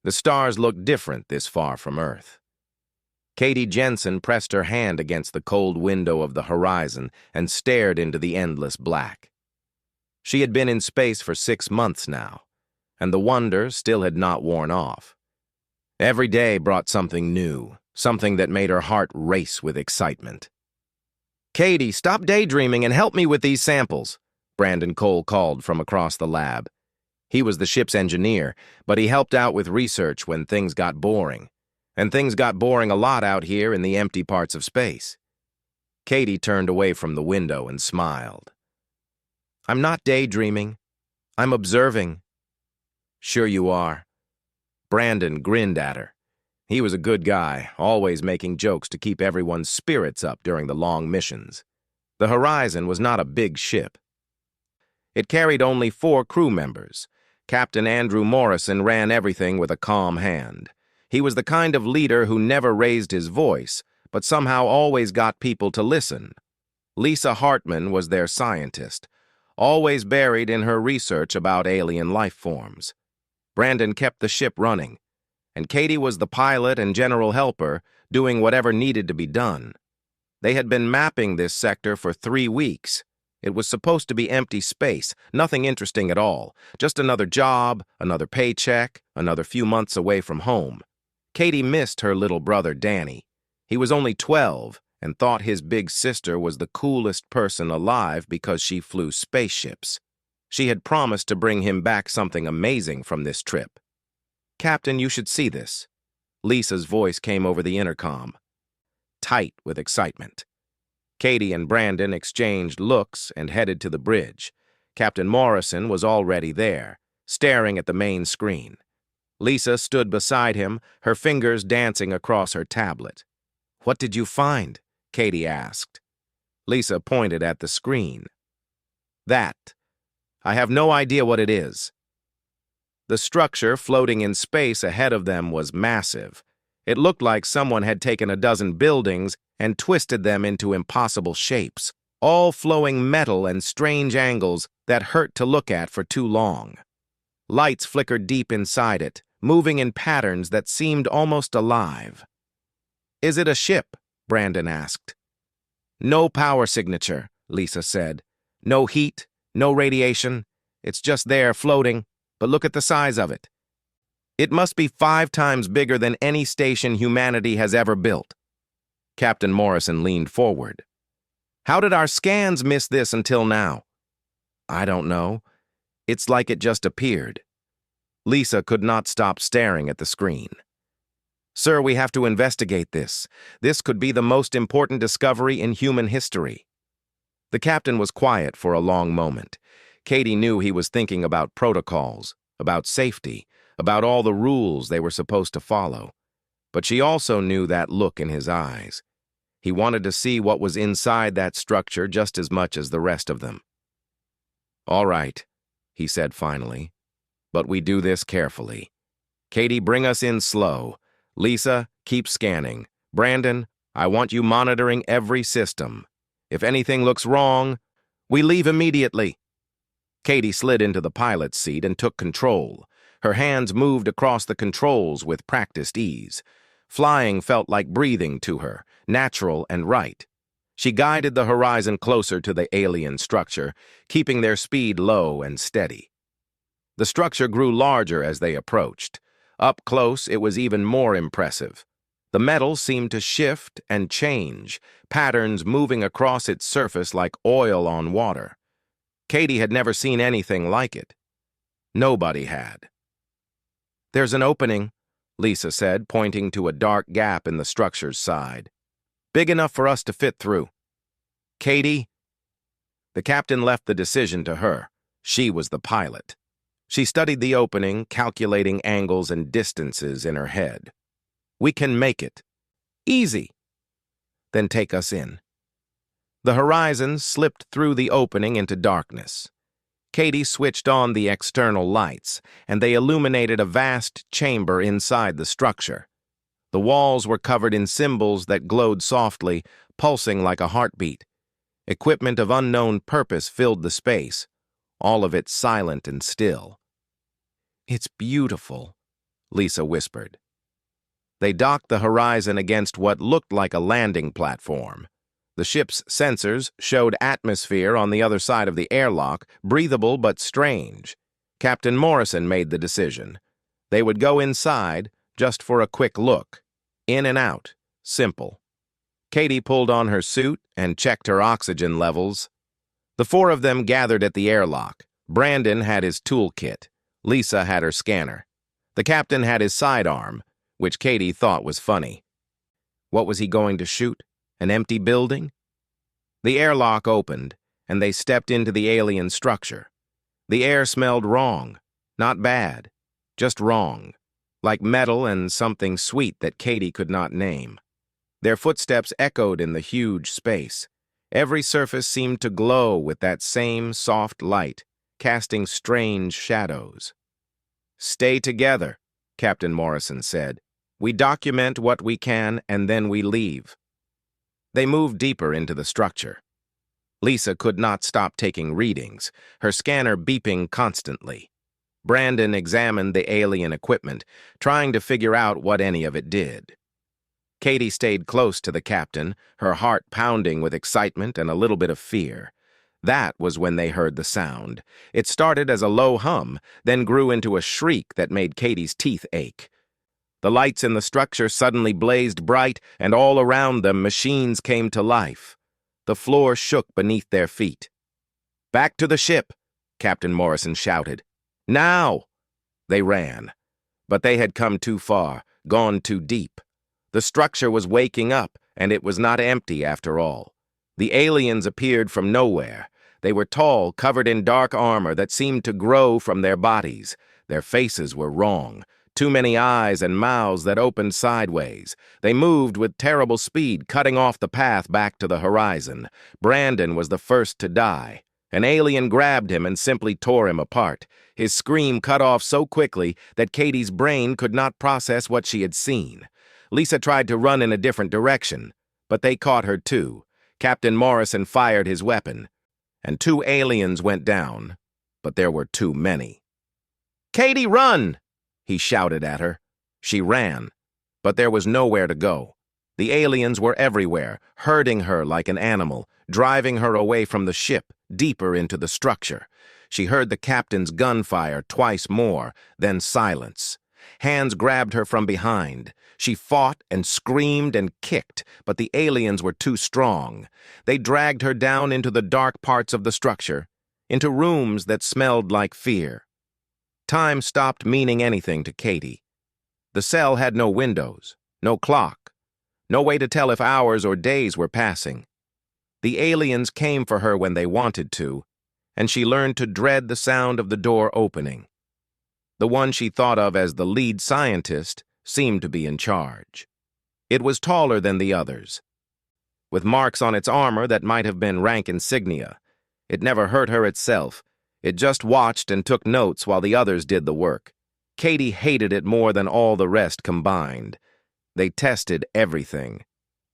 The stars looked different this far from Earth. Katie Jensen pressed her hand against the cold window of the horizon and stared into the endless black. She had been in space for 6 months now, and the wonder still had not worn off. Every day brought something new, something that made her heart race with excitement. "Katie, stop daydreaming and help me with these samples," Brandon Cole called from across the lab. He was the ship's engineer, but he helped out with research when things got boring. And things got boring a lot out here in the empty parts of space. Katie turned away from the window and smiled. "I'm not daydreaming. I'm observing." "Sure you are." Brandon grinned at her. He was a good guy, always making jokes to keep everyone's spirits up during the long missions. The Horizon was not a big ship. It carried only 4 crew members. Captain Andrew Morrison ran everything with a calm hand. He was the kind of leader who never raised his voice, but somehow always got people to listen. Lisa Hartman was their scientist, always buried in her research about alien life forms. Brandon kept the ship running, and Katie was the pilot and general helper, doing whatever needed to be done. They had been mapping this sector for 3 weeks. It was supposed to be empty space, nothing interesting at all, just another job, another paycheck, another few months away from home. Katie missed her little brother, Danny. He was only 12 and thought his big sister was the coolest person alive because she flew spaceships. She had promised to bring him back something amazing from this trip. "Captain, you should see this." Lisa's voice came over the intercom, tight with excitement. Katie and Brandon exchanged looks and headed to the bridge. Captain Morrison was already there, staring at the main screen. Lisa stood beside him, her fingers dancing across her tablet. "What did you find?" Katie asked. Lisa pointed at the screen. "That. I have no idea what it is." The structure floating in space ahead of them was massive. It looked like someone had taken a dozen buildings and twisted them into impossible shapes, all flowing metal and strange angles that hurt to look at for too long. Lights flickered deep inside it, moving in patterns that seemed almost alive. "Is it a ship?" Brandon asked. "No power signature," Lisa said. "No heat, no radiation. It's just there floating, but look at the size of it. It must be 5 times bigger than any station humanity has ever built." Captain Morrison leaned forward. "How did our scans miss this until now?" "I don't know. It's like it just appeared." Lisa could not stop staring at the screen. "Sir, we have to investigate this. This could be the most important discovery in human history." The captain was quiet for a long moment. Katie knew he was thinking about protocols, about safety, about all the rules they were supposed to follow. But she also knew that look in his eyes. He wanted to see what was inside that structure just as much as the rest of them. "All right," he said finally. "But we do this carefully. Katie, bring us in slow. Lisa, keep scanning. Brandon, I want you monitoring every system. If anything looks wrong, we leave immediately." Katie slid into the pilot's seat and took control. Her hands moved across the controls with practiced ease. Flying felt like breathing to her, natural and right. She guided the Horizon closer to the alien structure, keeping their speed low and steady. The structure grew larger as they approached. Up close, it was even more impressive. The metal seemed to shift and change, patterns moving across its surface like oil on water. Katie had never seen anything like it. Nobody had. "There's an opening," Lisa said, pointing to a dark gap in the structure's side. "Big enough for us to fit through." "Katie?" The captain left the decision to her. She was the pilot. She studied the opening, calculating angles and distances in her head. "We can make it. Easy." "Then take us in." The Horizon slipped through the opening into darkness. Katie switched on the external lights, and they illuminated a vast chamber inside the structure. The walls were covered in symbols that glowed softly, pulsing like a heartbeat. Equipment of unknown purpose filled the space, all of it silent and still. "It's beautiful," Lisa whispered. They docked the horizon against what looked like a landing platform. The ship's sensors showed atmosphere on the other side of the airlock, breathable but strange. Captain Morrison made the decision. They would go inside just for a quick look. In and out. Simple. Katie pulled on her suit and checked her oxygen levels. The four of them gathered at the airlock. Brandon had his toolkit. Lisa had her scanner. The captain had his sidearm, which Katie thought was funny. What was he going to shoot? An empty building? The airlock opened, and they stepped into the alien structure. The air smelled wrong. Not bad. Just wrong. Like metal and something sweet that Katie could not name. Their footsteps echoed in the huge space. Every surface seemed to glow with that same soft light, casting strange shadows. "Stay together," Captain Morrison said. "We document what we can, and then we leave." They moved deeper into the structure. Lisa could not stop taking readings, her scanner beeping constantly. Brandon examined the alien equipment, trying to figure out what any of it did. Katie stayed close to the captain, her heart pounding with excitement and a little bit of fear. That was when they heard the sound. It started as a low hum, then grew into a shriek that made Katie's teeth ache. The lights in the structure suddenly blazed bright, and all around them machines came to life. The floor shook beneath their feet. "Back to the ship," Captain Morrison shouted. "Now!" They ran. But they had come too far, gone too deep. The structure was waking up, and it was not empty after all. The aliens appeared from nowhere. They were tall, covered in dark armor that seemed to grow from their bodies. Their faces were wrong. Too many eyes and mouths that opened sideways. They moved with terrible speed, cutting off the path back to the horizon. Brandon was the first to die. An alien grabbed him and simply tore him apart. His scream cut off so quickly that Katie's brain could not process what she had seen. Lisa tried to run in a different direction, but they caught her too. Captain Morrison fired his weapon, and 2 aliens went down, but there were too many. "Katie, run!" he shouted at her. She ran, but there was nowhere to go. The aliens were everywhere, herding her like an animal, driving her away from the ship, deeper into the structure. She heard the captain's gunfire twice more, then silence. Hands grabbed her from behind. She fought and screamed and kicked, but the aliens were too strong. They dragged her down into the dark parts of the structure, into rooms that smelled like fear. Time stopped meaning anything to Katie. The cell had no windows, no clock, no way to tell if hours or days were passing. The aliens came for her when they wanted to, and she learned to dread the sound of the door opening. The one she thought of as the lead scientist seemed to be in charge. It was taller than the others, with marks on its armor that might have been rank insignia. It never hurt her itself. It just watched and took notes while the others did the work. Katie hated it more than all the rest combined. They tested everything.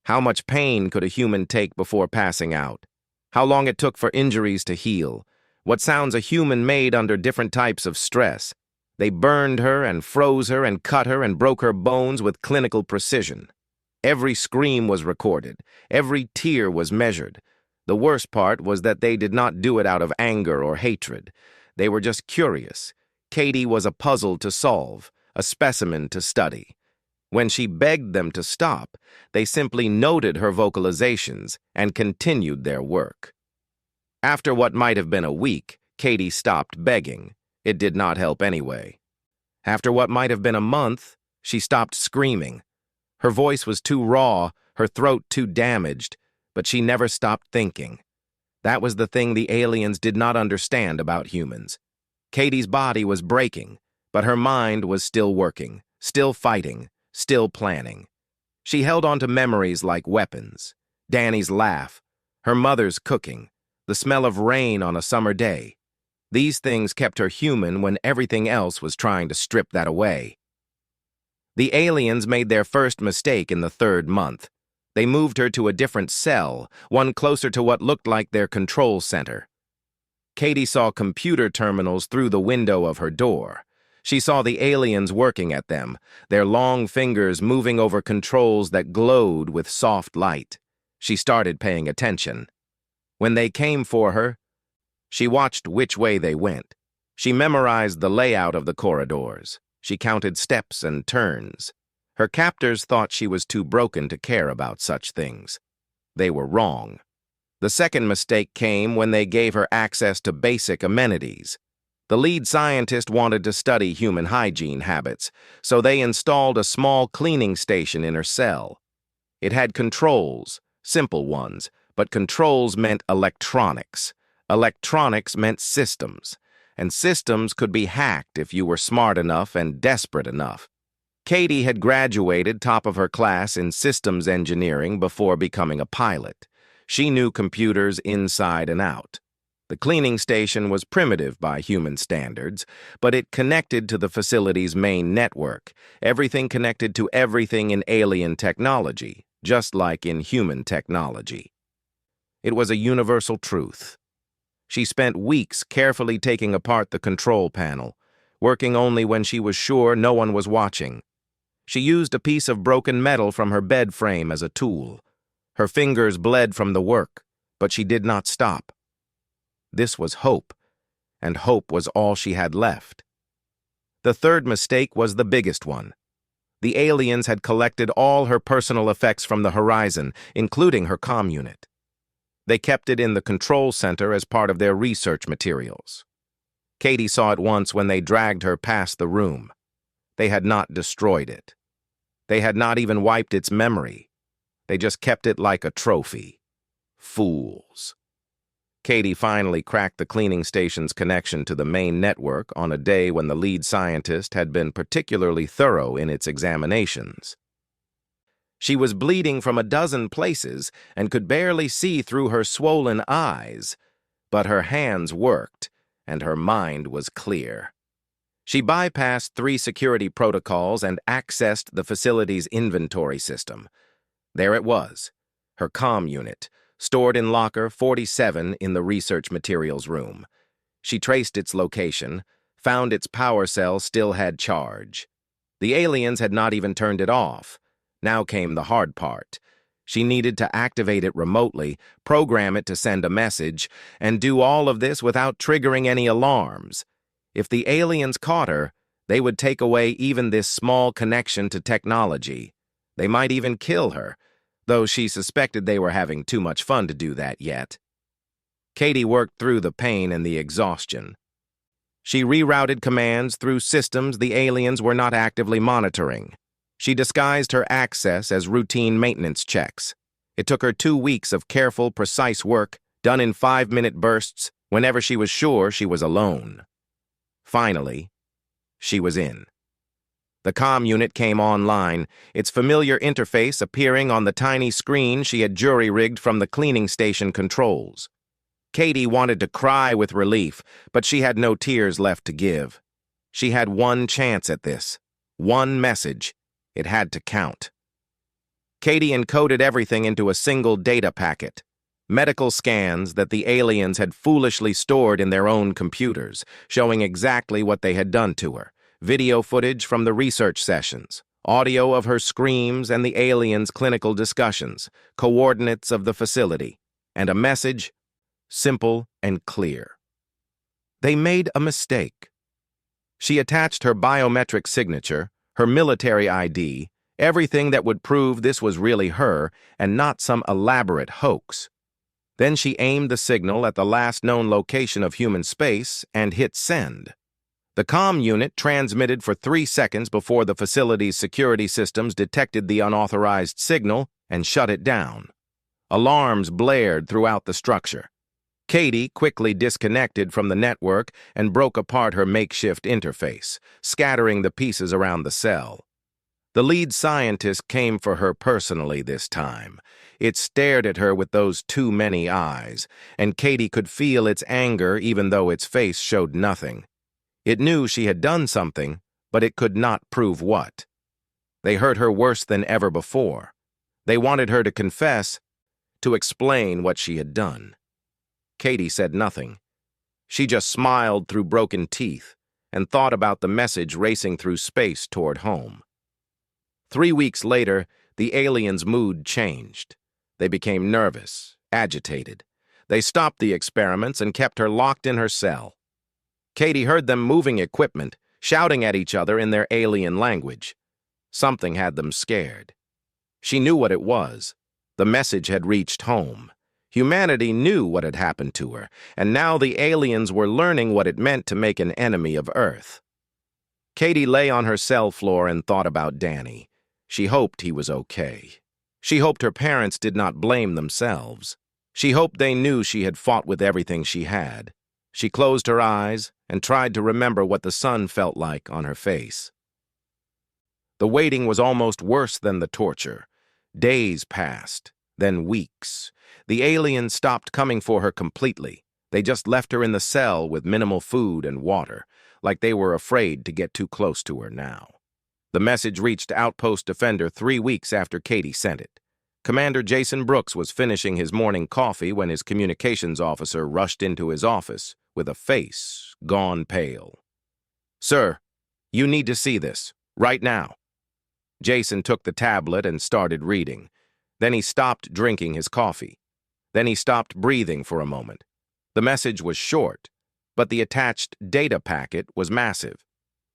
How much pain could a human take before passing out? How long it took for injuries to heal? What sounds a human made under different types of stress? They burned her and froze her and cut her and broke her bones with clinical precision. Every scream was recorded. Every tear was measured. The worst part was that they did not do it out of anger or hatred. They were just curious. Katie was a puzzle to solve, a specimen to study. When she begged them to stop, they simply noted her vocalizations and continued their work. After what might have been a week, Katie stopped begging. It did not help anyway. After what might have been a month, she stopped screaming. Her voice was too raw, her throat too damaged, but she never stopped thinking. That was the thing the aliens did not understand about humans. Katie's body was breaking, but her mind was still working, still fighting, still planning. She held on to memories like weapons. Danny's laugh, her mother's cooking, the smell of rain on a summer day. These things kept her human when everything else was trying to strip that away. The aliens made their first mistake in the 3rd month. They moved her to a different cell, one closer to what looked like their control center. Katie saw computer terminals through the window of her door. She saw the aliens working at them, their long fingers moving over controls that glowed with soft light. She started paying attention. When they came for her, she watched which way they went. She memorized the layout of the corridors. She counted steps and turns. Her captors thought she was too broken to care about such things. They were wrong. The second mistake came when they gave her access to basic amenities. The lead scientist wanted to study human hygiene habits, so they installed a small cleaning station in her cell. It had controls, simple ones, but controls meant electronics. Electronics meant systems, and systems could be hacked if you were smart enough and desperate enough. Katie had graduated top of her class in systems engineering before becoming a pilot. She knew computers inside and out. The cleaning station was primitive by human standards, but it connected to the facility's main network. Everything connected to everything in alien technology, just like in human technology. It was a universal truth. She spent weeks carefully taking apart the control panel, working only when she was sure no one was watching. She used a piece of broken metal from her bed frame as a tool. Her fingers bled from the work, but she did not stop. This was hope, and hope was all she had left. The third mistake was the biggest one. The aliens had collected all her personal effects from the horizon, including her comm unit. They kept it in the control center as part of their research materials. Katie saw it once when they dragged her past the room. They had not destroyed it. They had not even wiped its memory. They just kept it like a trophy. Fools. Katie finally cracked the cleaning station's connection to the main network on a day when the lead scientist had been particularly thorough in its examinations. She was bleeding from a dozen places and could barely see through her swollen eyes, but her hands worked, and her mind was clear. She bypassed 3 security protocols and accessed the facility's inventory system. There it was, her comm unit, stored in locker 47 in the research materials room. She traced its location, found its power cell still had charge. The aliens had not even turned it off. Now came the hard part. She needed to activate it remotely, program it to send a message, and do all of this without triggering any alarms. If the aliens caught her, they would take away even this small connection to technology. They might even kill her, though she suspected they were having too much fun to do that yet. Katie worked through the pain and the exhaustion. She rerouted commands through systems the aliens were not actively monitoring. She disguised her access as routine maintenance checks. It took her 2 weeks of careful, precise work, done in 5-minute bursts, whenever she was sure she was alone. Finally, she was in. The comm unit came online, its familiar interface appearing on the tiny screen she had jury-rigged from the cleaning station controls. Katie wanted to cry with relief, but she had no tears left to give. She had one chance at this, one message. It had to count. Katie encoded everything into a single data packet. Medical scans that the aliens had foolishly stored in their own computers, showing exactly what they had done to her. Video footage from the research sessions, audio of her screams and the aliens' clinical discussions, coordinates of the facility, and a message, simple and clear. They made a mistake. She attached her biometric signature, her military ID, everything that would prove this was really her and not some elaborate hoax. Then she aimed the signal at the last known location of human space and hit send. The comm unit transmitted for 3 seconds before the facility's security systems detected the unauthorized signal and shut it down. Alarms blared throughout the structure. Katie quickly disconnected from the network and broke apart her makeshift interface, scattering the pieces around the cell. The lead scientist came for her personally this time. It stared at her with those too many eyes, and Katie could feel its anger even though its face showed nothing. It knew she had done something, but it could not prove what. They hurt her worse than ever before. They wanted her to confess, to explain what she had done. Katie said nothing. She just smiled through broken teeth and thought about the message racing through space toward home. 3 weeks later, the aliens' mood changed. They became nervous, agitated. They stopped the experiments and kept her locked in her cell. Katie heard them moving equipment, shouting at each other in their alien language. Something had them scared. She knew what it was. The message had reached home. Humanity knew what had happened to her, and now the aliens were learning what it meant to make an enemy of Earth. Katie lay on her cell floor and thought about Danny. She hoped he was okay. She hoped her parents did not blame themselves. She hoped they knew she had fought with everything she had. She closed her eyes and tried to remember what the sun felt like on her face. The waiting was almost worse than the torture. Days passed, then weeks. The aliens stopped coming for her completely. They just left her in the cell with minimal food and water, like they were afraid to get too close to her now. The message reached Outpost Defender 3 weeks after Katie sent it. Commander Jason Brooks was finishing his morning coffee when his communications officer rushed into his office with a face gone pale. "Sir, you need to see this, right now." Jason took the tablet and started reading. Then he stopped drinking his coffee. Then he stopped breathing for a moment. The message was short, but the attached data packet was massive.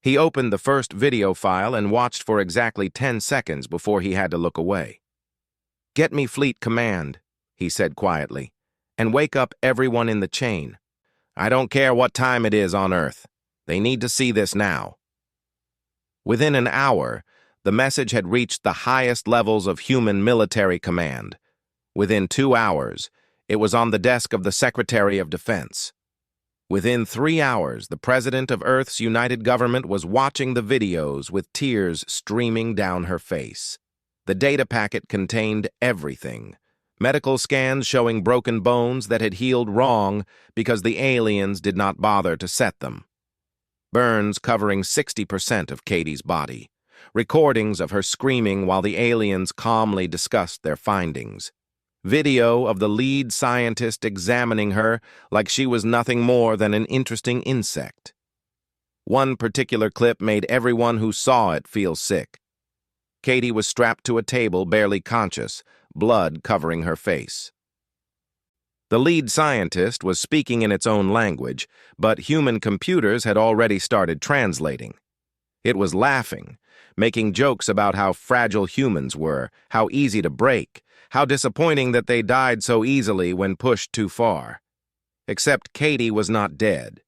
He opened the first video file and watched for exactly 10 seconds before he had to look away. "Get me Fleet Command," he said quietly, "and wake up everyone in the chain. I don't care what time it is on Earth. They need to see this now." Within an hour, the message had reached the highest levels of human military command. Within 2 hours, it was on the desk of the Secretary of Defense. Within 3 hours, the President of Earth's United Government was watching the videos with tears streaming down her face. The data packet contained everything. Medical scans showing broken bones that had healed wrong because the aliens did not bother to set them. Burns covering 60% of Katie's body. Recordings of her screaming while the aliens calmly discussed their findings. Video of the lead scientist examining her like she was nothing more than an interesting insect. One particular clip made everyone who saw it feel sick. Katie was strapped to a table, barely conscious, blood covering her face. The lead scientist was speaking in its own language, but human computers had already started translating. It was laughing, making jokes about how fragile humans were, how easy to break, how disappointing that they died so easily when pushed too far. Except Katie was not dead.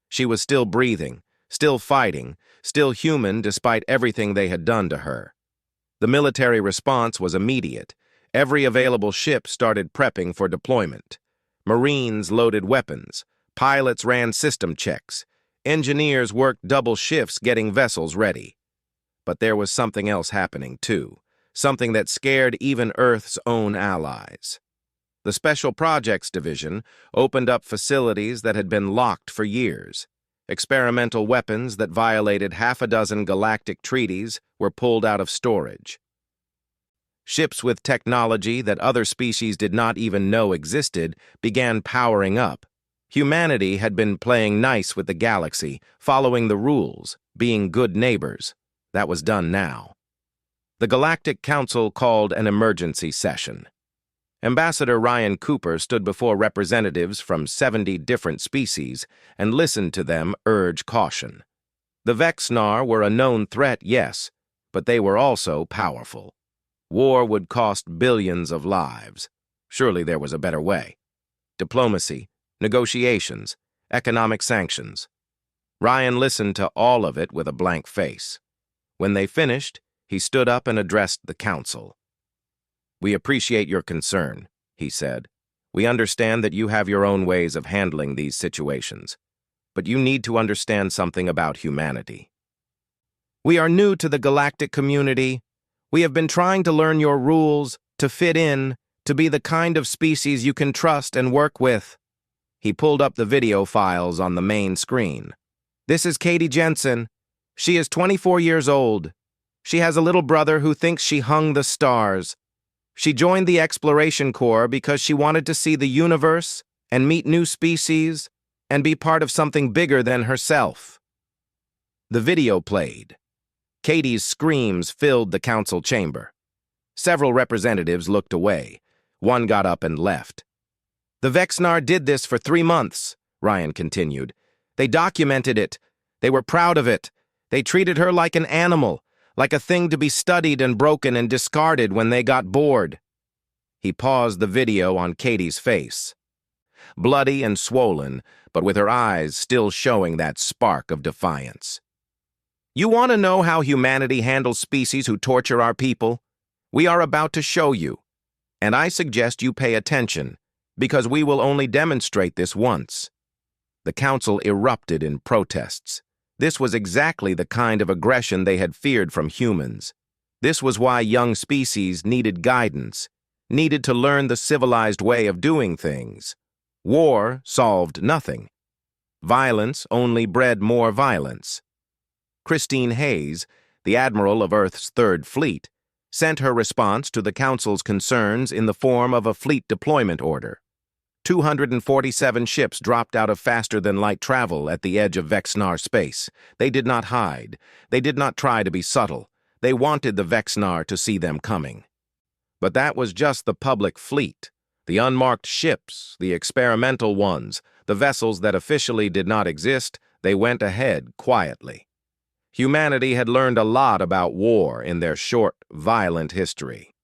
She was still breathing, still fighting, still human despite everything they had done to her. The military response was immediate. Every available ship started prepping for deployment. Marines loaded weapons. Pilots ran system checks. Engineers worked double shifts getting vessels ready. But there was something else happening, too. Something that scared even Earth's own allies. The Special Projects Division opened up facilities that had been locked for years. Experimental weapons that violated half a dozen galactic treaties were pulled out of storage. Ships with technology that other species did not even know existed began powering up. Humanity had been playing nice with the galaxy, following the rules, being good neighbors. That was done now. The Galactic Council called an emergency session. Ambassador Ryan Cooper stood before representatives from 70 different species and listened to them urge caution. The Vexnar were a known threat, yes, but they were also powerful. War would cost billions of lives. Surely there was a better way. Diplomacy, negotiations, economic sanctions. Ryan listened to all of it with a blank face. When they finished, he stood up and addressed the council. "We appreciate your concern," he said. "We understand that you have your own ways of handling these situations. But you need to understand something about humanity. We are new to the galactic community. We have been trying to learn your rules, to fit in, to be the kind of species you can trust and work with." He pulled up the video files on the main screen. "This is Katie Jensen. She is 24 years old. She has a little brother who thinks she hung the stars. She joined the Exploration Corps because she wanted to see the universe and meet new species and be part of something bigger than herself." The video played. Katie's screams filled the council chamber. Several representatives looked away. One got up and left. "The Vexnar did this for 3 months," Ryan continued. "They documented it. They were proud of it. They treated her like an animal, like a thing to be studied and broken and discarded when they got bored." He paused the video on Katie's face. Bloody and swollen, but with her eyes still showing that spark of defiance. "You want to know how humanity handles species who torture our people? We are about to show you. And I suggest you pay attention, because we will only demonstrate this once." The council erupted in protests. This was exactly the kind of aggression they had feared from humans. This was why young species needed guidance, needed to learn the civilized way of doing things. War solved nothing. Violence only bred more violence. Christine Hayes, the admiral of Earth's Third Fleet, sent her response to the Council's concerns in the form of a fleet deployment order. 247 ships dropped out of faster-than-light travel at the edge of Vexnar space. They did not hide. They did not try to be subtle. They wanted the Vexnar to see them coming. But that was just the public fleet, the unmarked ships, the experimental ones, the vessels that officially did not exist. They went ahead quietly. Humanity had learned a lot about war in their short, violent history.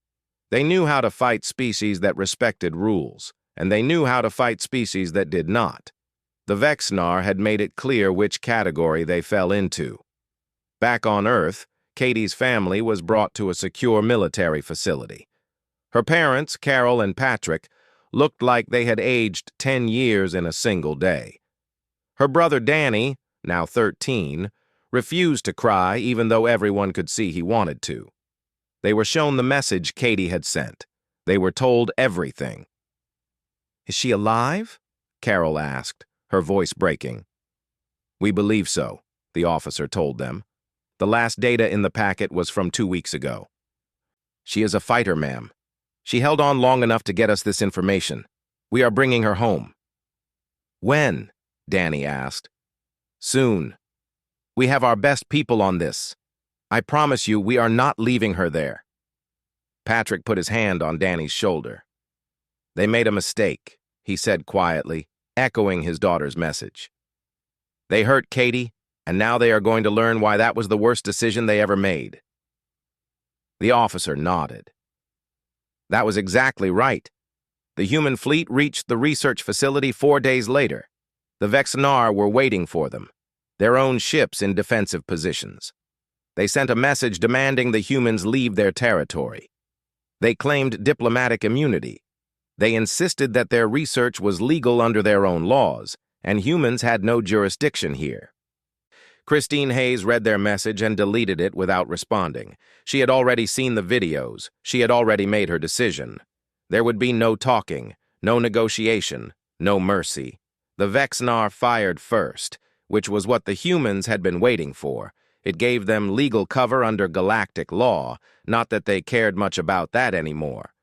They knew how to fight species that respected rules, and they knew how to fight species that did not. The Vexnar had made it clear which category they fell into. Back on Earth, Katie's family was brought to a secure military facility. Her parents, Carol and Patrick, looked like they had aged 10 years in a single day. Her brother Danny, now 13, refused to cry even though everyone could see he wanted to. They were shown the message Katie had sent. They were told everything. "Is she alive?" Carol asked, her voice breaking. "We believe so," the officer told them. "The last data in the packet was from 2 weeks ago." "She is a fighter, ma'am. She held on long enough to get us this information. We are bringing her home." "When?" Danny asked. "Soon. We have our best people on this. I promise you we are not leaving her there." Patrick put his hand on Danny's shoulder. "They made a mistake," he said quietly, echoing his daughter's message. "They hurt Katie, and now they are going to learn why that was the worst decision they ever made." The officer nodded. That was exactly right. The human fleet reached the research facility 4 days later. The Vexnar were waiting for them, their own ships in defensive positions. They sent a message demanding the humans leave their territory. They claimed diplomatic immunity. They insisted that their research was legal under their own laws, and humans had no jurisdiction here. Christine Hayes read their message and deleted it without responding. She had already seen the videos. She had already made her decision. There would be no talking, no negotiation, no mercy. The Vexnar fired first, which was what the humans had been waiting for. It gave them legal cover under galactic law, not that they cared much about that anymore.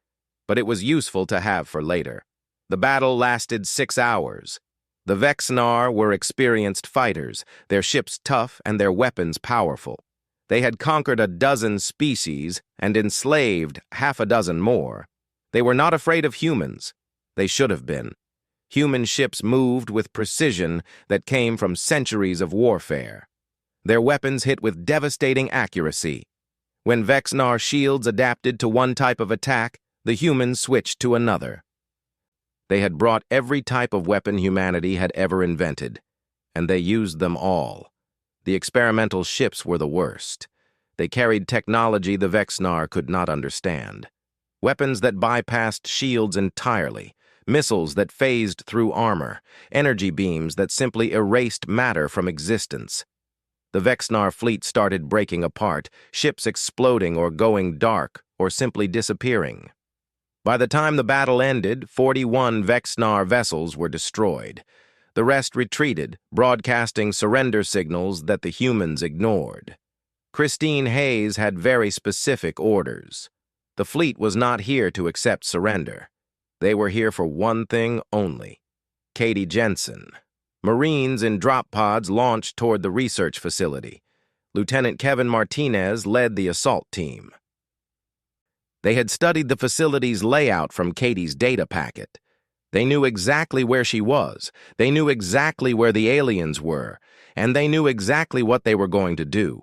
But it was useful to have for later. The battle lasted 6 hours. The Vexnar were experienced fighters, their ships tough and their weapons powerful. They had conquered a dozen species and enslaved half a dozen more. They were not afraid of humans. They should have been. Human ships moved with precision that came from centuries of warfare. Their weapons hit with devastating accuracy. When Vexnar shields adapted to one type of attack, the humans switched to another. They had brought every type of weapon humanity had ever invented, and they used them all. The experimental ships were the worst. They carried technology the Vexnar could not understand. Weapons that bypassed shields entirely, missiles that phased through armor, energy beams that simply erased matter from existence. The Vexnar fleet started breaking apart, ships exploding or going dark or simply disappearing. By the time the battle ended, 41 Vexnar vessels were destroyed. The rest retreated, broadcasting surrender signals that the humans ignored. Christine Hayes had very specific orders. The fleet was not here to accept surrender. They were here for one thing only: Katie Jensen. Marines in drop pods launched toward the research facility. Lieutenant Kevin Martinez led the assault team. They had studied the facility's layout from Katie's data packet. They knew exactly where she was, they knew exactly where the aliens were, and they knew exactly what they were going to do.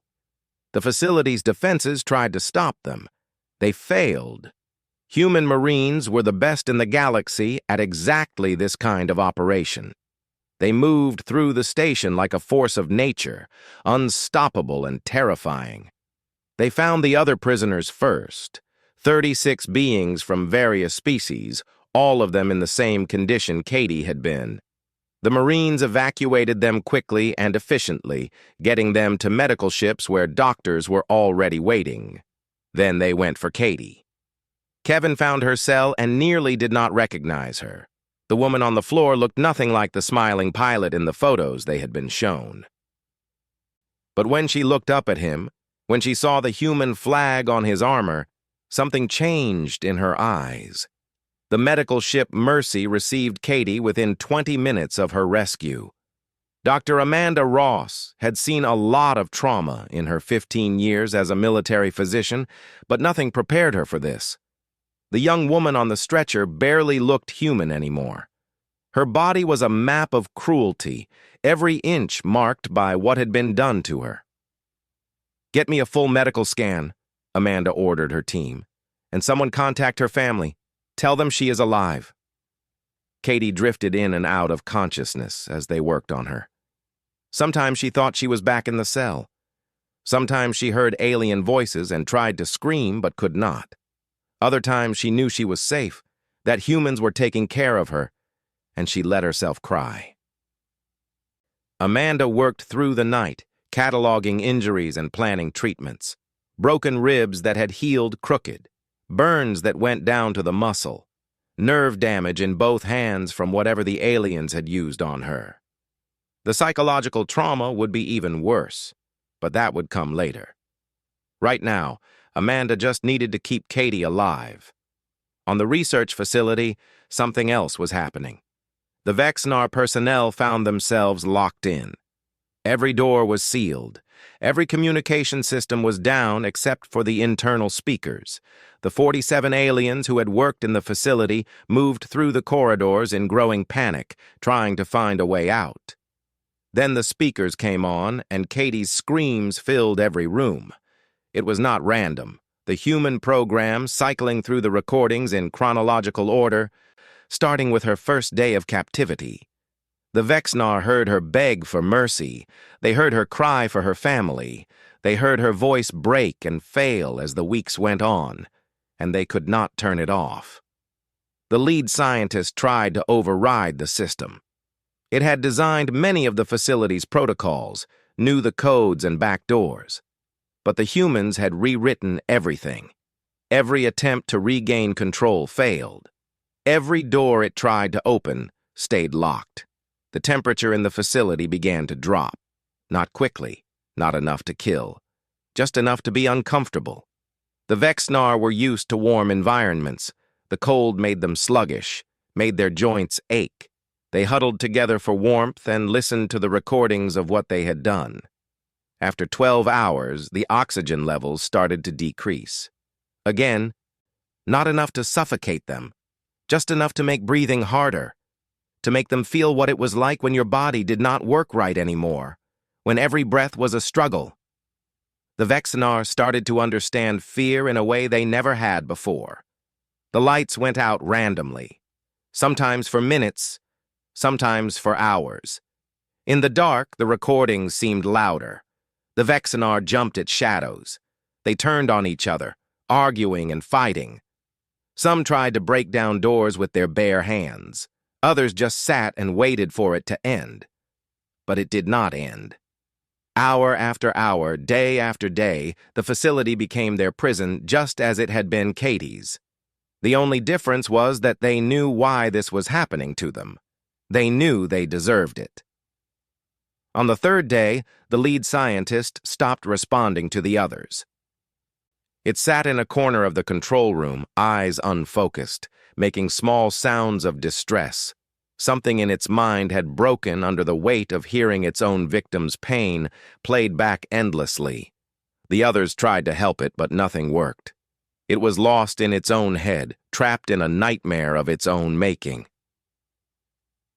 The facility's defenses tried to stop them. They failed. Human Marines were the best in the galaxy at exactly this kind of operation. They moved through the station like a force of nature, unstoppable and terrifying. They found the other prisoners first, 36 beings from various species, all of them in the same condition Katie had been. The Marines evacuated them quickly and efficiently, getting them to medical ships where doctors were already waiting. Then they went for Katie. Kevin found her cell and nearly did not recognize her. The woman on the floor looked nothing like the smiling pilot in the photos they had been shown. But when she looked up at him, when she saw the human flag on his armor, something changed in her eyes. The medical ship Mercy received Katie within 20 minutes of her rescue. Dr. Amanda Ross had seen a lot of trauma in her 15 years as a military physician, but nothing prepared her for this. The young woman on the stretcher barely looked human anymore. Her body was a map of cruelty, every inch marked by what had been done to her. "Get me a full medical scan," Amanda ordered her team, "and someone contact her family. Tell them she is alive." Katie drifted in and out of consciousness as they worked on her. Sometimes she thought she was back in the cell. Sometimes she heard alien voices and tried to scream but could not. Other times she knew she was safe, that humans were taking care of her, and she let herself cry. Amanda worked through the night, cataloging injuries and planning treatments. Broken ribs that had healed crooked, burns that went down to the muscle, nerve damage in both hands from whatever the aliens had used on her. The psychological trauma would be even worse, but that would come later. Right now, Amanda just needed to keep Katie alive. On the research facility, something else was happening. The Vexnar personnel found themselves locked in. Every door was sealed. Every communication system was down except for the internal speakers. The 47 aliens who had worked in the facility moved through the corridors in growing panic, trying to find a way out. Then the speakers came on, and Katie's screams filled every room. It was not random. The human program cycling through the recordings in chronological order, starting with her first day of captivity. The Vexnar heard her beg for mercy. They heard her cry for her family. They heard her voice break and fail as the weeks went on, and they could not turn it off. The lead scientist tried to override the system. It had designed many of the facility's protocols, knew the codes and back doors. But the humans had rewritten everything. Every attempt to regain control failed. Every door it tried to open stayed locked. The temperature in the facility began to drop. Not quickly, not enough to kill, just enough to be uncomfortable. The Vexnar were used to warm environments. The cold made them sluggish, made their joints ache. They huddled together for warmth and listened to the recordings of what they had done. After 12 hours, the oxygen levels started to decrease. Again, not enough to suffocate them, just enough to make breathing harder, to make them feel what it was like when your body did not work right anymore, when every breath was a struggle. The Vexnar started to understand fear in a way they never had before. The lights went out randomly, sometimes for minutes, sometimes for hours. In the dark, the recordings seemed louder. The Vexnar jumped at shadows. They turned on each other, arguing and fighting. Some tried to break down doors with their bare hands. Others just sat and waited for it to end. But it did not end. Hour after hour, day after day, the facility became their prison just as it had been Katie's. The only difference was that they knew why this was happening to them. They knew they deserved it. On the third day, the lead scientist stopped responding to the others. It sat in a corner of the control room, eyes unfocused, making small sounds of distress. Something in its mind had broken under the weight of hearing its own victim's pain played back endlessly. The others tried to help it, but nothing worked. It was lost in its own head, trapped in a nightmare of its own making.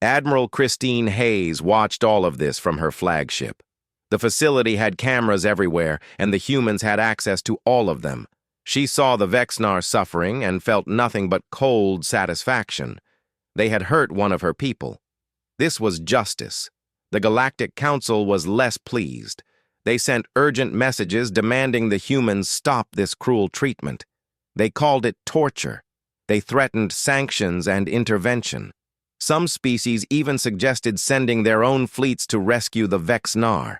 Admiral Christine Hayes watched all of this from her flagship. The facility had cameras everywhere, and the humans had access to all of them. She saw the Vexnar suffering and felt nothing but cold satisfaction. They had hurt one of her people. This was justice. The Galactic Council was less pleased. They sent urgent messages demanding the humans stop this cruel treatment. They called it torture. They threatened sanctions and intervention. Some species even suggested sending their own fleets to rescue the Vexnar.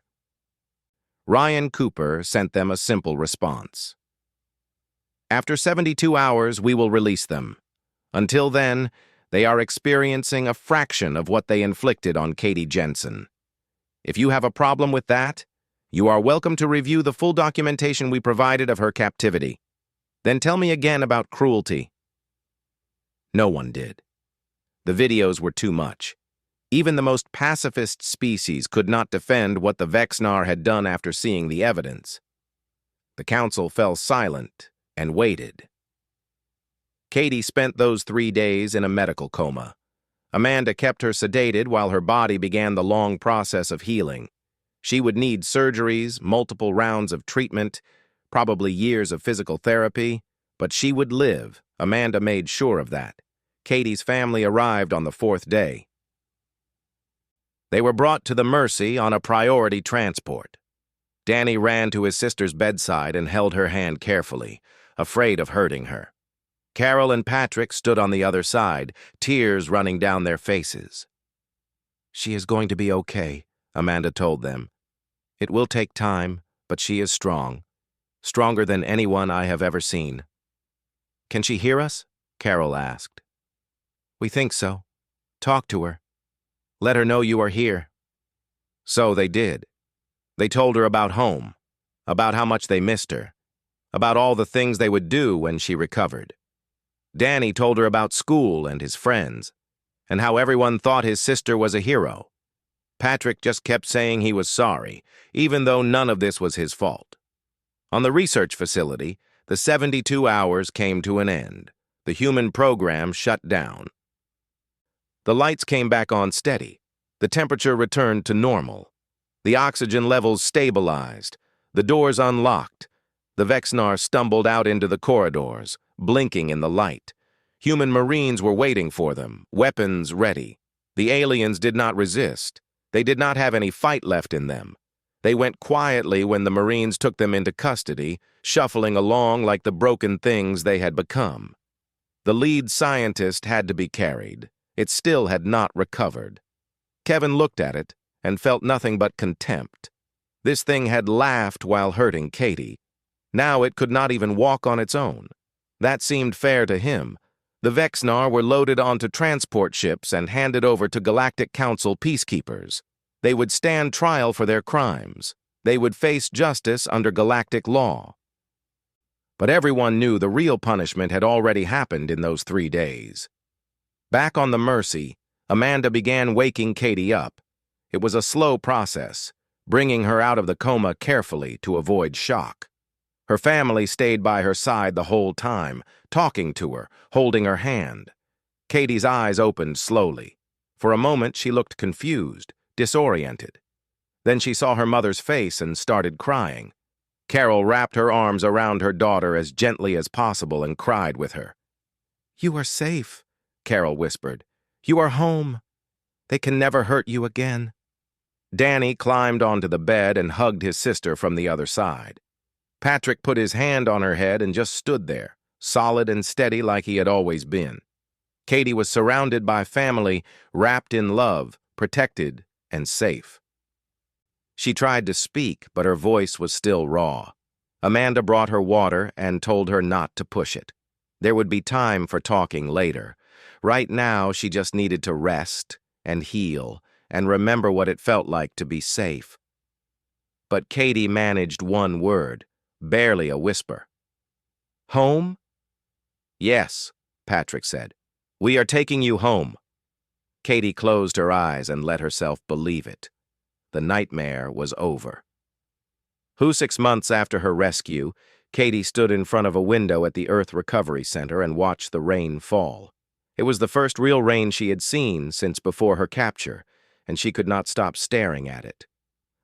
Ryan Cooper sent them a simple response. After 72 hours, we will release them. Until then, they are experiencing a fraction of what they inflicted on Katie Jensen. If you have a problem with that, you are welcome to review the full documentation we provided of her captivity. Then tell me again about cruelty. No one did. The videos were too much. Even the most pacifist species could not defend what the Vexnar had done after seeing the evidence. The council fell silent and waited. Katie spent those 3 days in a medical coma. Amanda kept her sedated while her body began the long process of healing. She would need surgeries, multiple rounds of treatment, probably years of physical therapy, but she would live. Amanda made sure of that. Katie's family arrived on the 4th day. They were brought to the Mercy on a priority transport. Danny ran to his sister's bedside and held her hand carefully, afraid of hurting her. Carol and Patrick stood on the other side, tears running down their faces. "She is going to be okay," Amanda told them. "It will take time, but she is strong. Stronger than anyone I have ever seen." "Can she hear us?" Carol asked. "We think so. Talk to her. Let her know you are here." So they did. They told her about home, about how much they missed her, about all the things they would do when she recovered. Danny told her about school and his friends, and how everyone thought his sister was a hero. Patrick just kept saying he was sorry, even though none of this was his fault. On the research facility, the 72 hours came to an end. The human program shut down. The lights came back on steady. The temperature returned to normal. The oxygen levels stabilized. The doors unlocked. The Vexnar stumbled out into the corridors, blinking in the light. Human Marines were waiting for them, weapons ready. The aliens did not resist. They did not have any fight left in them. They went quietly when the Marines took them into custody, shuffling along like the broken things they had become. The lead scientist had to be carried. It still had not recovered. Kevin looked at it and felt nothing but contempt. This thing had laughed while hurting Katie. Now it could not even walk on its own. That seemed fair to him. The Vexnar were loaded onto transport ships and handed over to Galactic Council peacekeepers. They would stand trial for their crimes. They would face justice under galactic law. But everyone knew the real punishment had already happened in those 3 days. Back on the Mercy, Amanda began waking Katie up. It was a slow process, bringing her out of the coma carefully to avoid shock. Her family stayed by her side the whole time, talking to her, holding her hand. Katie's eyes opened slowly. For a moment, she looked confused, disoriented. Then she saw her mother's face and started crying. Carol wrapped her arms around her daughter as gently as possible and cried with her. "You are safe," Carol whispered. "You are home. They can never hurt you again." Danny climbed onto the bed and hugged his sister from the other side. Patrick put his hand on her head and just stood there, solid and steady like he had always been. Katie was surrounded by family, wrapped in love, protected, and safe. She tried to speak, but her voice was still raw. Amanda brought her water and told her not to push it. There would be time for talking later. Right now, she just needed to rest and heal and remember what it felt like to be safe. But Katie managed one word, barely a whisper. "Home?" "Yes," Patrick said. "We are taking you home." Katie closed her eyes and let herself believe it. The nightmare was over. 6 months after her rescue, Katie stood in front of a window at the Earth Recovery Center and watched the rain fall. It was the first real rain she had seen since before her capture, and she could not stop staring at it.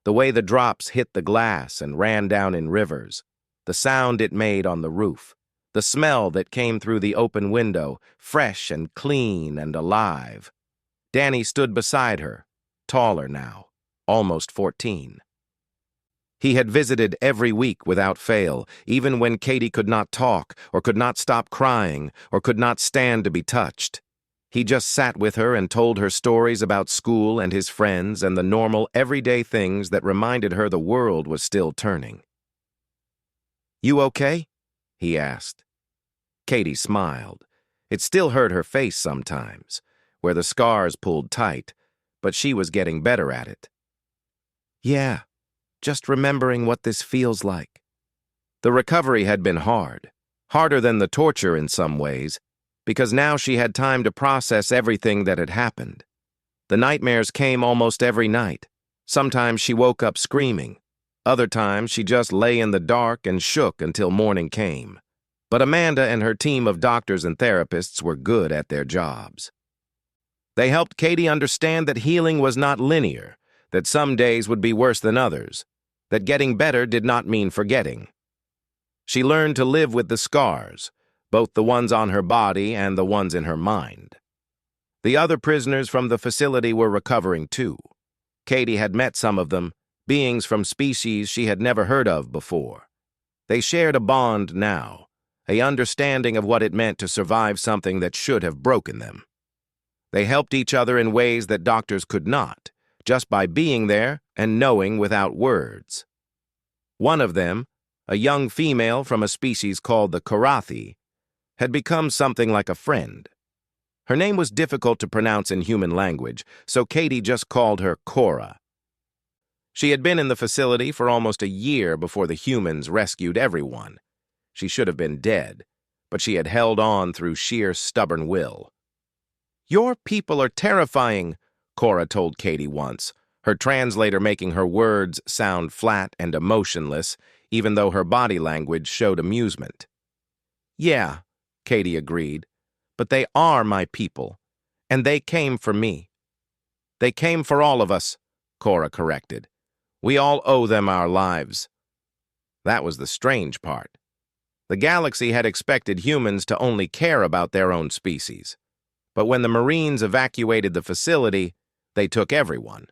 The way the drops hit the glass and ran down in rivers, the sound it made on the roof, the smell that came through the open window, fresh and clean and alive. Danny stood beside her, taller now, almost 14. He had visited every week without fail, even when Katie could not talk, or could not stop crying, or could not stand to be touched. He just sat with her and told her stories about school and his friends and the normal, everyday things that reminded her the world was still turning. "You okay?" he asked. Katie smiled. It still hurt her face sometimes, where the scars pulled tight, but she was getting better at it. "Yeah. Just remembering what this feels like." The recovery had been hard, harder than the torture in some ways, because now she had time to process everything that had happened. The nightmares came almost every night. Sometimes she woke up screaming. Other times she just lay in the dark and shook until morning came. But Amanda and her team of doctors and therapists were good at their jobs. They helped Katie understand that healing was not linear, that some days would be worse than others, that getting better did not mean forgetting. She learned to live with the scars, both the ones on her body and the ones in her mind. The other prisoners from the facility were recovering too. Katie had met some of them, beings from species she had never heard of before. They shared a bond now, an understanding of what it meant to survive something that should have broken them. They helped each other in ways that doctors could not, just by being there and knowing without words. One of them, a young female from a species called the Karathi, had become something like a friend. Her name was difficult to pronounce in human language, so Katie just called her Cora. She had been in the facility for almost a year before the humans rescued everyone. She should have been dead, but she had held on through sheer stubborn will. "Your people are terrifying," Cora told Katie once, her translator making her words sound flat and emotionless, even though her body language showed amusement. "Yeah," Katie agreed, "but they are my people, and they came for me." "They came for all of us," Cora corrected. "We all owe them our lives." That was the strange part. The galaxy had expected humans to only care about their own species. But when the Marines evacuated the facility, they took everyone.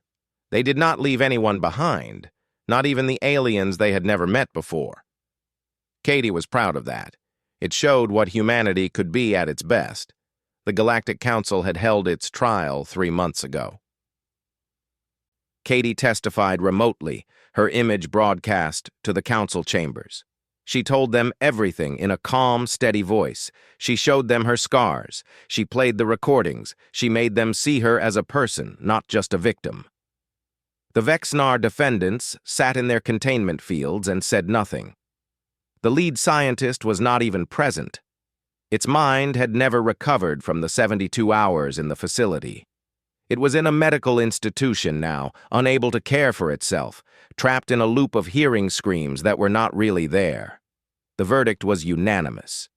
They did not leave anyone behind, not even the aliens they had never met before. Katie was proud of that. It showed what humanity could be at its best. The Galactic Council had held its trial 3 months ago. Katie testified remotely, her image broadcast to the council chambers. She told them everything in a calm, steady voice. She showed them her scars. She played the recordings. She made them see her as a person, not just a victim. The Vexnar defendants sat in their containment fields and said nothing. The lead scientist was not even present. Its mind had never recovered from the 72 hours in the facility. It was in a medical institution now, unable to care for itself, trapped in a loop of hearing screams that were not really there. The verdict was unanimous.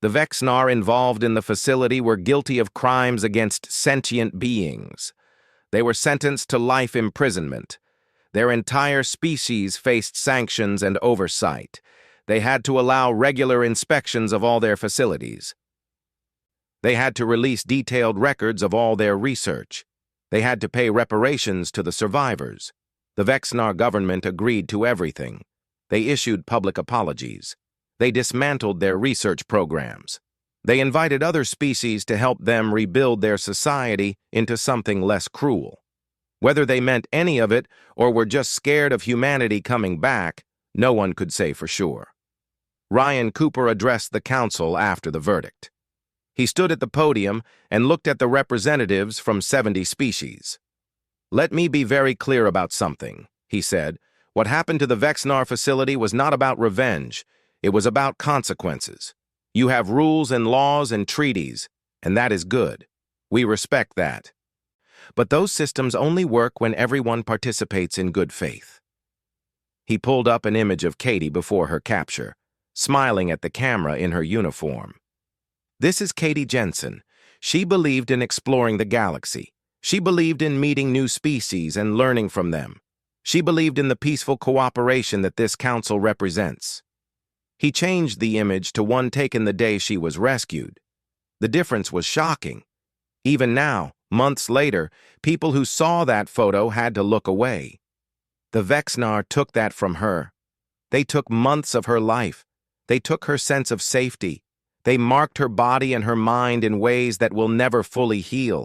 The Vexnar involved in the facility were guilty of crimes against sentient beings. They were sentenced to life imprisonment. Their entire species faced sanctions and oversight. They had to allow regular inspections of all their facilities. They had to release detailed records of all their research. They had to pay reparations to the survivors. The Vexnar government agreed to everything. They issued public apologies. They dismantled their research programs. They invited other species to help them rebuild their society into something less cruel. Whether they meant any of it or were just scared of humanity coming back, no one could say for sure. Ryan Cooper addressed the council after the verdict. He stood at the podium and looked at the representatives from 70 species. "Let me be very clear about something," he said. "What happened to the Vexnar facility was not about revenge. It was about consequences. You have rules and laws and treaties, and that is good. We respect that. but those systems only work when everyone participates in good faith. He pulled up an image of Katie before her capture, smiling at the camera in her uniform. This is Katie Jensen. She believed in exploring the galaxy. She believed in meeting new species and learning from them. She believed in the peaceful cooperation that this council represents. He changed the image to one taken the day she was rescued. The difference was shocking. Even now, months later, people who saw that photo had to look away. The Vexnar took that from her. They took months of her life. They took her sense of safety. They marked her body and her mind in ways that will never fully heal.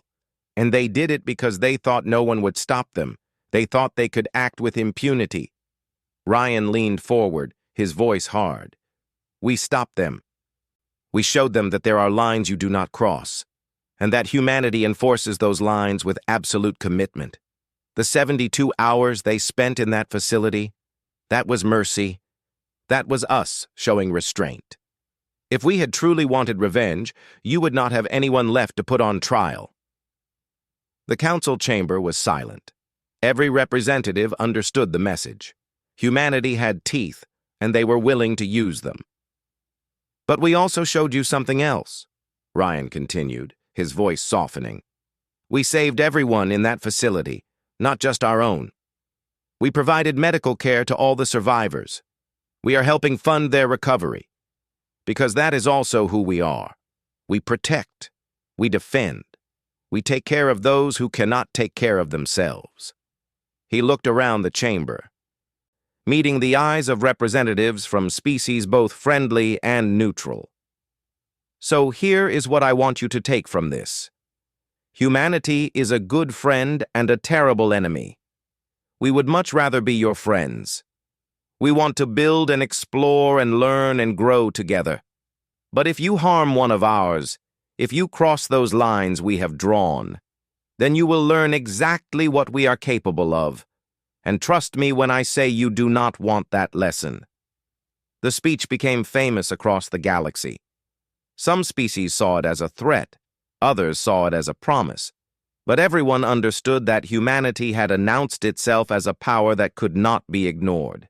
And they did it because they thought no one would stop them. They thought they could act with impunity. Ryan leaned forward, his voice hard. We stopped them. We showed them that there are lines you do not cross, and that humanity enforces those lines with absolute commitment. The 72 hours they spent in that facility, that was mercy. That was us showing restraint. If we had truly wanted revenge, you would not have anyone left to put on trial. The council chamber was silent. Every representative understood the message. Humanity had teeth, and they were willing to use them. But we also showed you something else, Ryan continued, his voice softening. We saved everyone in that facility, not just our own. We provided medical care to all the survivors. We are helping fund their recovery. Because that is also who we are. We protect. We defend. We take care of those who cannot take care of themselves. He looked around the chamber, meeting the eyes of representatives from species both friendly and neutral. So here is what I want you to take from this. Humanity is a good friend and a terrible enemy. We would much rather be your friends. We want to build and explore and learn and grow together. But if you harm one of ours, if you cross those lines we have drawn, then you will learn exactly what we are capable of. And trust me when I say you do not want that lesson. The speech became famous across the galaxy. Some species saw it as a threat, others saw it as a promise, but everyone understood that humanity had announced itself as a power that could not be ignored.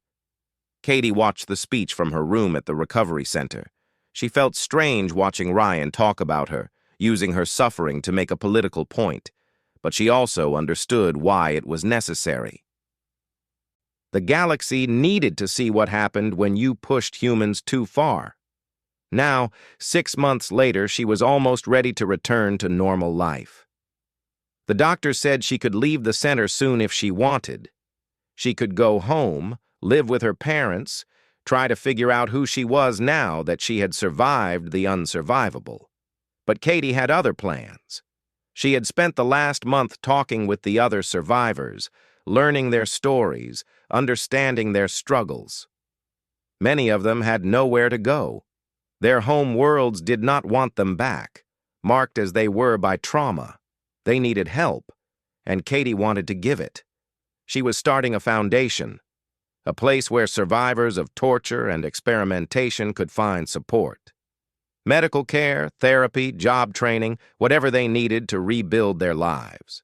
Katie watched the speech from her room at the recovery center. She felt strange watching Ryan talk about her, using her suffering to make a political point, but she also understood why it was necessary. The galaxy needed to see what happened when you pushed humans too far. Now, 6 months later, she was almost ready to return to normal life. The doctor said she could leave the center soon if she wanted. She could go home, live with her parents, try to figure out who she was now that she had survived the unsurvivable. But Katie had other plans. She had spent the last month talking with the other survivors, learning their stories, understanding their struggles. Many of them had nowhere to go. Their home worlds did not want them back, marked as they were by trauma. They needed help, and Katie wanted to give it. She was starting a foundation, a place where survivors of torture and experimentation could find support. Medical care, therapy, job training, whatever they needed to rebuild their lives.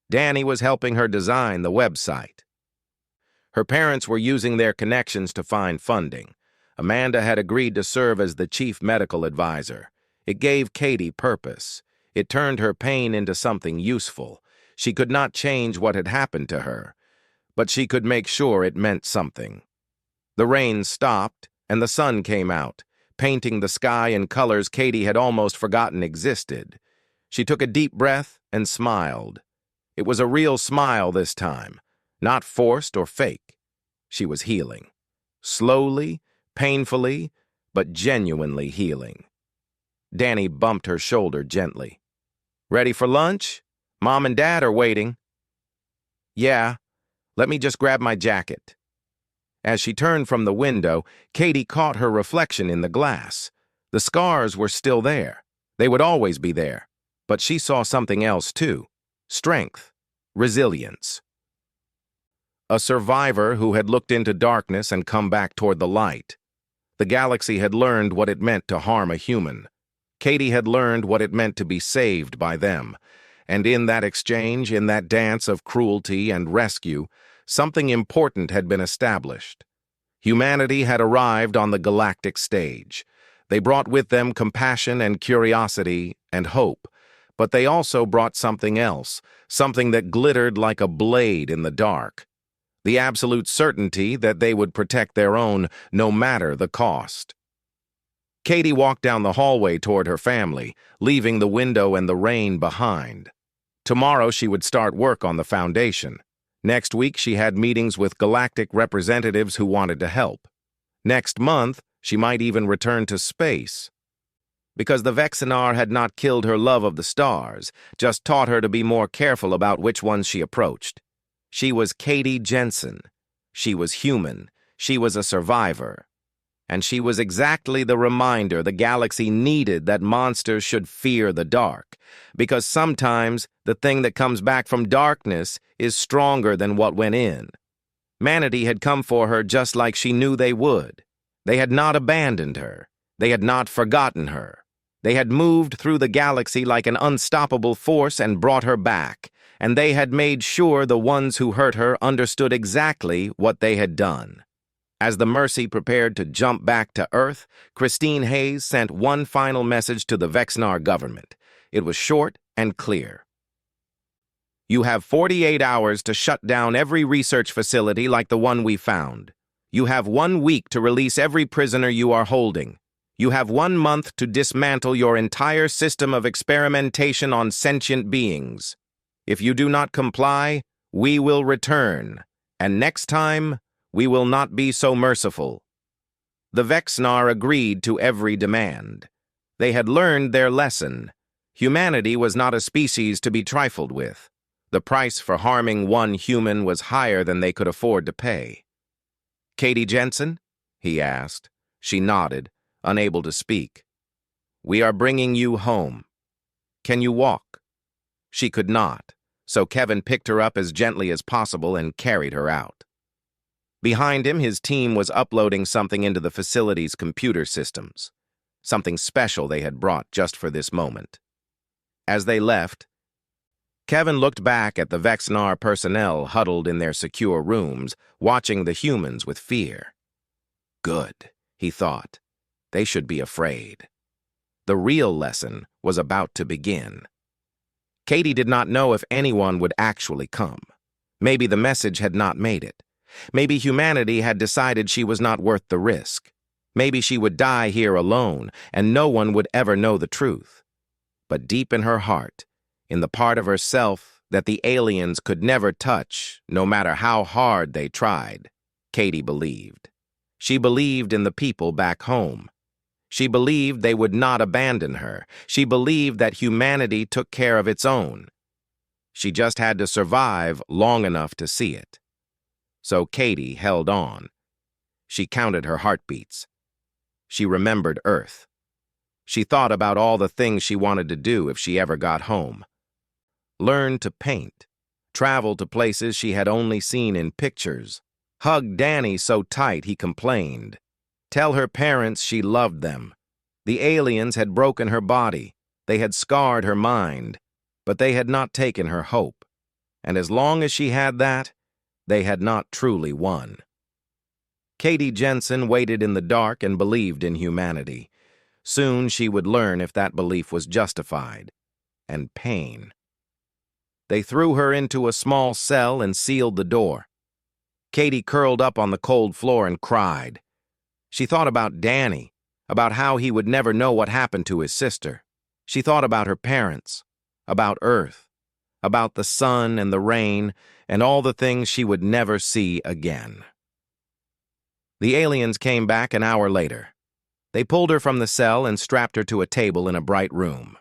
Danny was helping her design the website. Her parents were using their connections to find funding. Amanda had agreed to serve as the chief medical advisor. It gave Katie purpose. It turned her pain into something useful. She could not change what had happened to her, but she could make sure it meant something. The rain stopped, and the sun came out, painting the sky in colors Katie had almost forgotten existed. She took a deep breath and smiled. It was a real smile this time, not forced or fake. She was healing. Slowly, painfully, but genuinely healing. Danny bumped her shoulder gently. Ready for lunch? Mom and Dad are waiting. Yeah. Let me just grab my jacket. As she turned from the window, Katie caught her reflection in the glass. The scars were still there. They would always be there. But she saw something else too. Strength. Resilience. A survivor who had looked into darkness and come back toward the light. The galaxy had learned what it meant to harm a human. Katie had learned what it meant to be saved by them. And in that exchange, in that dance of cruelty and rescue, something important had been established. Humanity had arrived on the galactic stage. They brought with them compassion and curiosity and hope, but they also brought something else, something that glittered like a blade in the dark. The absolute certainty that they would protect their own, no matter the cost. Katie walked down the hallway toward her family, leaving the window and the rain behind. Tomorrow she would start work on the foundation. Next week she had meetings with galactic representatives who wanted to help. Next month she might even return to space. Because the Vexenar had not killed her love of the stars, just taught her to be more careful about which ones she approached. She was Katie Jensen. She was human. She was a survivor. And she was exactly the reminder the galaxy needed that monsters should fear the dark, because sometimes the thing that comes back from darkness is stronger than what went in. Manatee had come for her just like she knew they would. They had not abandoned her. They had not forgotten her. They had moved through the galaxy like an unstoppable force and brought her back, and they had made sure the ones who hurt her understood exactly what they had done. As the Mercy prepared to jump back to Earth, Christine Hayes sent one final message to the Vexenar government. It was short and clear. You have 48 hours to shut down every research facility like the one we found. You have 1 week to release every prisoner you are holding. You have 1 month to dismantle your entire system of experimentation on sentient beings. If you do not comply, we will return, and next time, we will not be so merciful. The Vexenar agreed to every demand. They had learned their lesson. Humanity was not a species to be trifled with. The price for harming one human was higher than they could afford to pay. Katie Jensen? He asked. She nodded, unable to speak. We are bringing you home. Can you walk? She could not, so Kevin picked her up as gently as possible and carried her out. Behind him, his team was uploading something into the facility's computer systems, something special they had brought just for this moment. As they left, Kevin looked back at the Vexenar personnel huddled in their secure rooms, watching the humans with fear. Good, he thought. They should be afraid. The real lesson was about to begin. Katie did not know if anyone would actually come. Maybe the message had not made it. Maybe humanity had decided she was not worth the risk. Maybe she would die here alone, and no one would ever know the truth. But deep in her heart, in the part of herself that the aliens could never touch, no matter how hard they tried, Katie believed. She believed in the people back home. She believed they would not abandon her. She believed that humanity took care of its own. She just had to survive long enough to see it. So Katie held on. She counted her heartbeats. She remembered Earth. She thought about all the things she wanted to do if she ever got home. Learn to paint, travel to places she had only seen in pictures, hug Danny so tight he complained, tell her parents she loved them. The aliens had broken her body, they had scarred her mind, but they had not taken her hope. And as long as she had that, they had not truly won. Katie Jensen waited in the dark and believed in humanity. Soon she would learn if that belief was justified. And pain. They threw her into a small cell and sealed the door. Katie curled up on the cold floor and cried. She thought about Danny, about how he would never know what happened to his sister. She thought about her parents, about Earth, about the sun and the rain, and all the things she would never see again. The aliens came back an hour later. They pulled her from the cell and strapped her to a table in a bright room.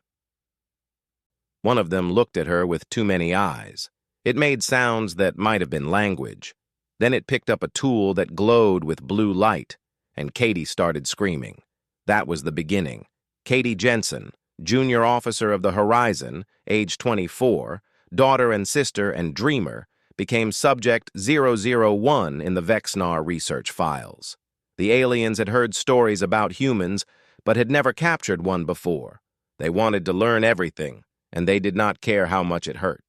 One of them looked at her with too many eyes. It made sounds that might have been language. Then it picked up a tool that glowed with blue light, and Katie started screaming. That was the beginning. Katie Jensen, junior officer of the Horizon, age 24, daughter and sister and dreamer, became Subject 001 in the Vexenar research files. The aliens had heard stories about humans, but had never captured one before. They wanted to learn everything, and they did not care how much it hurt.